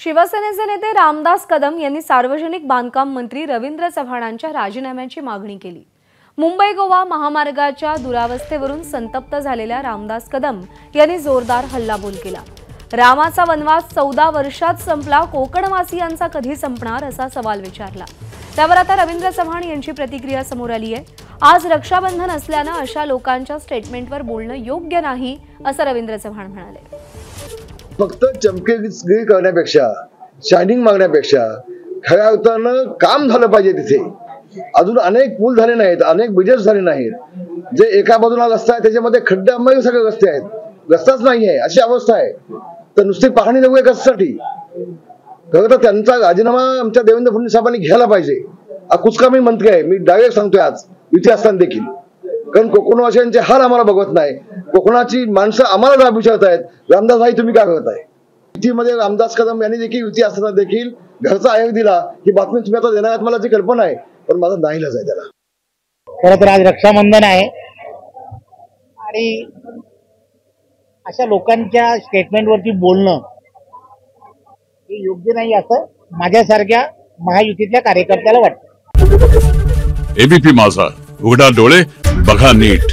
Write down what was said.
शिवसेनेचे नेते रामदास कदम यांनी सार्वजनिक बांधकाम मंत्री रवींद्र चव्हाणांच्या राजीनाम्याची मागणी केली। मुंबई गोवा महामार्गाच्या दुरावस्थेवरून संतप्त झालेल्या रामदास कदम यांनी जोरदार हल्लाबोल केला। रामाचा वनवास 14 वर्षात संपला, कोकणवासियांचा कधी संपणार असा सवाल विचारला। त्यावर आता रवींद्र चव्हाण यांची प्रतिक्रिया समोर आली आहे। आज रक्षाबंधन असल्याने अशा लोकांच्या स्टेटमेंटवर बोलणं योग्य नाही असं रवींद्र चव्हाण म्हणाले। फक्त चमकेगिरी करण्यापेक्षा, शायनिंग मागण्यापेक्षा खऱ्या अर्थानं काम झालं पाहिजे। तिथे अजून अनेक पूल झाले नाहीत, अनेक ब्रिजेस झाले नाहीत। जे एका बाजूला रस्ता आहे त्याच्यामध्ये खड्ड्यामय सगळे रस्ते आहेत, रस्ताच नाही आहे अशी अवस्था आहे। तर नुसती पाहणी नको कशासाठी? खरं तर त्यांचा राजीनामा आमच्या देवेंद्र फडणवीस साहेबांनी घ्यायला पाहिजे। कुचकामी मंत्री आहे, मी डायरेक्ट सांगतोय आज युती असताना देखील, कारण कोकणवासियांचे हाल आम्हाला बघत नाही। कोकणाची माणसं आम्हाला जाब विचारतायत, रामदास भाई तुम्ही काय करताय? युतीमध्ये रामदास कदम यांनी देखील युती असताना देखील घरचा आयोग दिला। ही बातमी तुम्ही आता देणार मला जी कल्पना आहे, पण माझा नाईलाज आहे त्याला। खरं तर आज रक्षाबंधन आहे आणि अशा लोकांच्या स्टेटमेंटवरती बोलणं हे योग्य नाही असं माझ्यासारख्या महायुतीतल्या कार्यकर्त्याला वाटतं। एबीपी माझा, उघडा डोळे बघा नीट।